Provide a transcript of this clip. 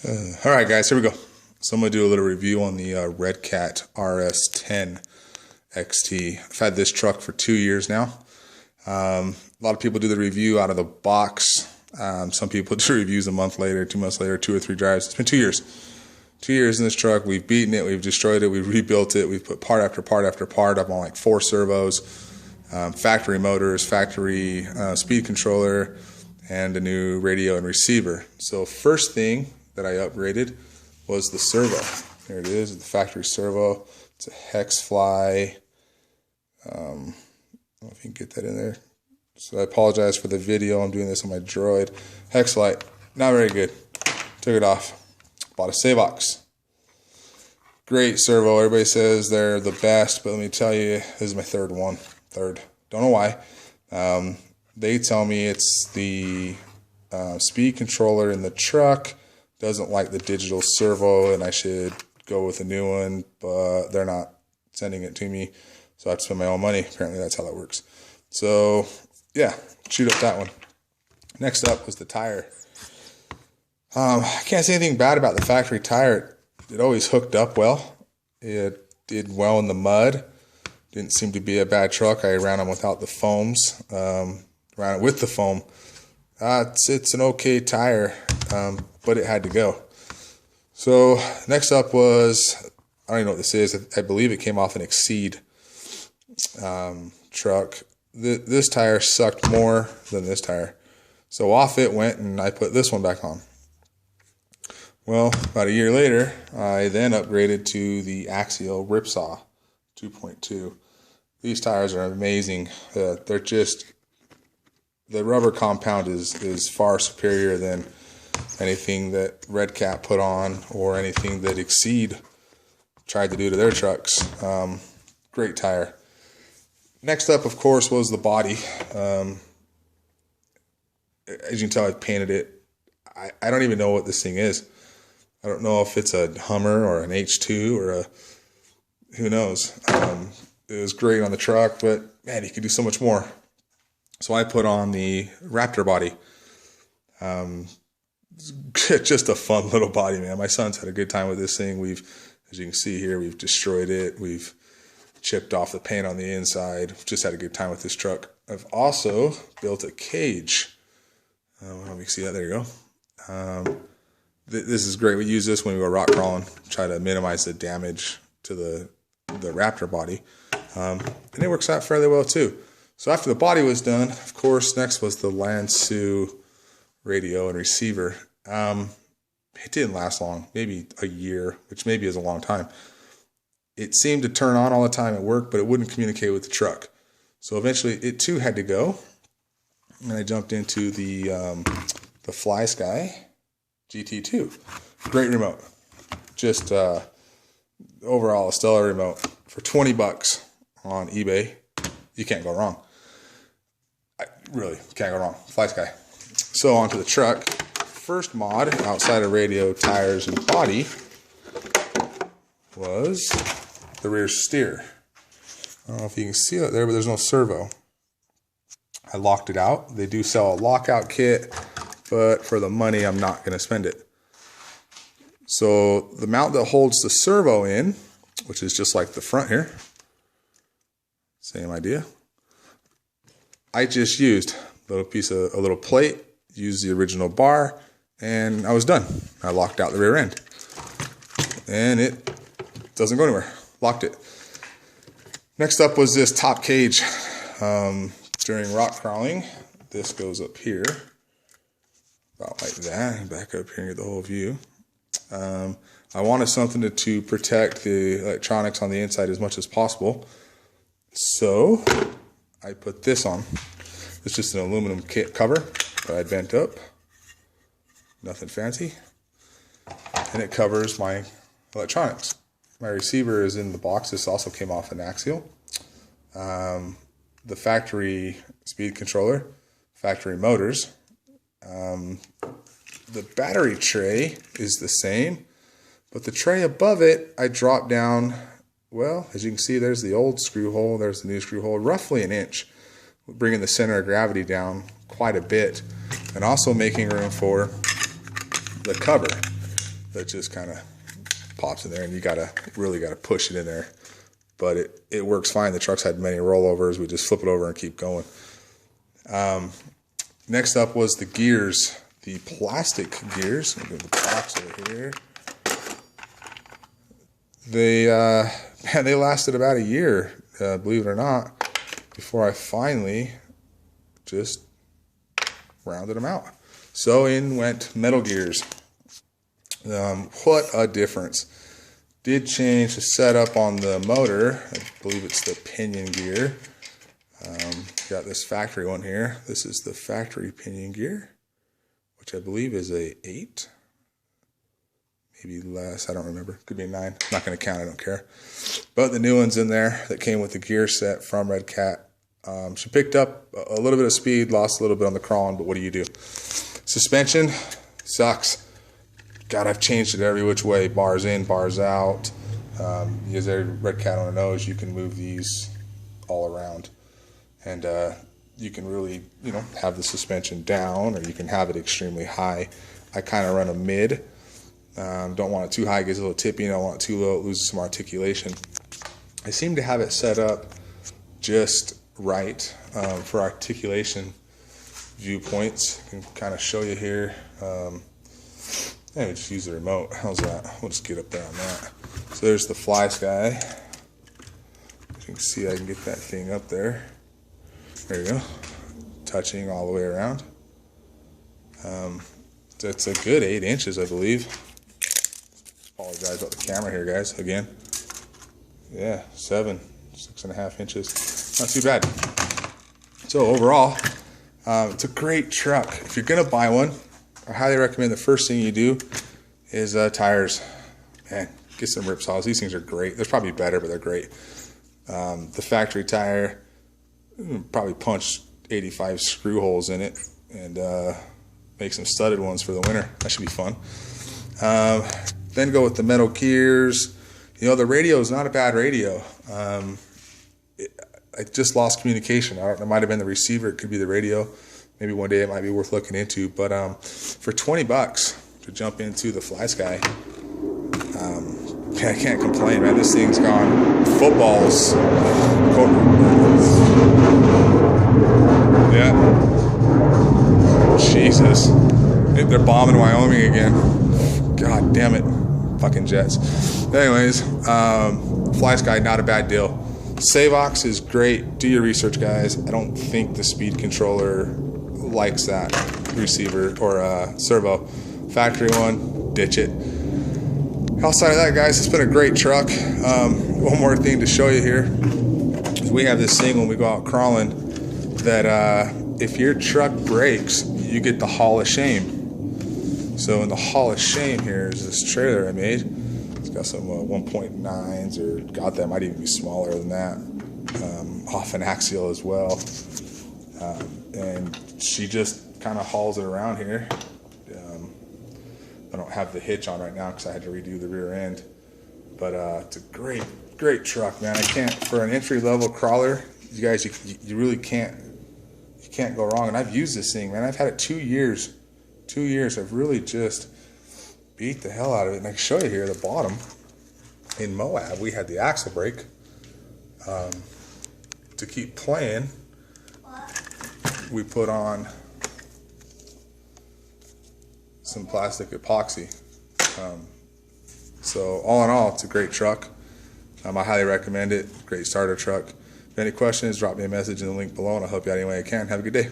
Alright guys, here we go. So I'm going to do a little review on the Redcat rs10 XT. I've had this truck for 2 years now. A lot of people do the review out of the box. Some people do reviews a month later, 2 months later, 2 or 3 drives. It's been 2 years. 2 years in this truck. We've beaten it, we've destroyed it, we've rebuilt it, we've put part after part after part up on like 4 servos, factory motors, factory speed controller, and a new radio and receiver. So first thing that I upgraded was the servo. There it is, the factory servo. It's a hex fly. I don't know if you can get that in there. So I apologize for the video. I'm doing this on my Droid. Hex light, not very good. Took it off. Bought a Savox. Great servo. Everybody says they're the best, but let me tell you, this is my third one. Third. Don't know why. They tell me it's the speed controller in the truck doesn't like the digital servo and I should go with a new one, but they're not sending it to me, so I have to spend my own money. Apparently that's how that works. So yeah, shoot up that one. Next up was the tire. I can't say anything bad about the factory tire. It always hooked up well. It did well in the mud. Didn't seem to be a bad truck. I ran them without the foams. Ran it with the foam. It's an okay tire, but it had to go. So next up was, I don't even know what this is. I believe it came off an Exceed truck. This tire sucked more than this tire. So off it went and I put this one back on. Well, about a year later, I then upgraded to the Axial Ripsaw 2.2. These tires are amazing. They're just, the rubber compound is far superior than anything that Redcat put on or anything that Exceed tried to do to their trucks. Great tire. Next up, of course, was the body. As you can tell, I painted it. I don't even know what this thing is. I don't know if it's a Hummer or an H2 or a, who knows. It was great on the truck, but man, you could do so much more. So I put on the Raptor body. Just a fun little body, man. My son's had a good time with this thing. As you can see here, we've destroyed it. We've chipped off the paint on the inside. Just had a good time with this truck. I've also built a cage. Let me see that. There you go. This is great. We use this when we go rock crawling. Try to minimize the damage to the Raptor body. And it works out fairly well too. So after the body was done, of course, next was the Lansu radio and receiver. It didn't last long, maybe a year, which maybe is a long time. It seemed to turn on all the time at work, but it wouldn't communicate with the truck. So eventually it too had to go. And I jumped into the FlySky GT2. Great remote. Just overall a stellar remote. For 20 bucks on eBay, you can't go wrong. Really, can't go wrong. FlySky. So onto the truck. First mod outside of radio, tires, and body was the rear steer. I don't know if you can see it there, but there's no servo. I locked it out. They do sell a lockout kit, but for the money, I'm not going to spend it. So the mount that holds the servo in, which is just like the front here, same idea. I just used a little plate, used the original bar, and I was done. I locked out the rear end, and it doesn't go anywhere. Locked it. Next up was this top cage. During rock crawling, this goes up here, about like that. Back up here and get the whole view. I wanted something to protect the electronics on the inside as much as possible. So I put this on. It's just an aluminum kit cover that I bent up. Nothing fancy. And it covers my electronics. My receiver is in the box. This also came off an Axial. The factory speed controller, factory motors. The battery tray is the same, but the tray above it, I dropped down, well, as you can see, there's the old screw hole, there's the new screw hole, roughly an inch, bringing the center of gravity down quite a bit, and also making room for the cover. that just kind of pops in there, and you really gotta push it in there. But it works fine. The truck's had many rollovers. We just flip it over and keep going. Next up was the gears, the plastic gears. I'll get the box over here. They lasted about a year, believe it or not, before I finally just rounded them out. So in went metal gears. What a difference. Did change the setup on the motor. I believe it's the pinion gear. Got this factory one here. This is the factory pinion gear, which I believe is a 8. Maybe less, I don't remember. Could be a 9. I'm not going to count, I don't care. But the new one's in there that came with the gear set from Redcat. She picked up a little bit of speed, lost a little bit on the crawling, but what do you do? Suspension sucks. God, I've changed it every which way. Bars in, bars out. As every Redcat owner knows, you can move these all around. And you can really, have the suspension down, or you can have it extremely high. I kind of run a mid. Don't want it too high, it gets a little tippy. Don't want it too low, it loses some articulation. I seem to have it set up just right for articulation viewpoints. I can kind of show you here. Let me just use the remote. How's that? We'll just get up there on that. So there's the fly sky. As you can see, I can get that thing up there. There you go. Touching all the way around. That's a good 8 inches, I believe. Apologize about the camera here, guys. Again. Yeah, 6.5 inches. Not too bad. So overall, it's a great truck. If you're gonna buy one, I highly recommend the first thing you do is tires. Man, get some ripsaws. These things are great. There's probably better, but they're great. The factory tire, probably punch 85 screw holes in it and make some studded ones for the winter. That should be fun. Then go with the metal gears. The radio is not a bad radio. I just lost communication. It might have been the receiver. It could be the radio. Maybe one day it might be worth looking into. But for $20 to jump into the Fly Sky, I can't complain, man. This thing's gone footballs. Yeah. Jesus. They're bombing Wyoming again. God damn it. Fucking jets. Anyways, Fly Sky, not a bad deal. Savox is great. Do your research, guys. I don't think the speed controller likes that receiver or servo. Factory one, ditch it. Outside of that, guys, it's been a great truck. One more thing to show you here. We have this thing when we go out crawling that if your truck breaks, you get the Hall of Shame. So in the Hall of Shame here is this trailer I made. It's got some 1.9s, or God, that might even be smaller than that. Off an axial as well. And she just kind of hauls it around here. I don't have the hitch on right now because I had to redo the rear end. But it's a great truck, man. I can't, for an entry-level crawler, you guys, you really can't go wrong. And I've used this thing, man. I've had it 2 years. 2 years. I've really just beat the hell out of it. And I can show you here at the bottom. In Moab, we had the axle brake. To keep playing, we put on some plastic epoxy. So all in all, it's a great truck. I highly recommend it. Great starter truck. If you have any questions, drop me a message in the link below, and I'll help you out any way I can. Have a good day.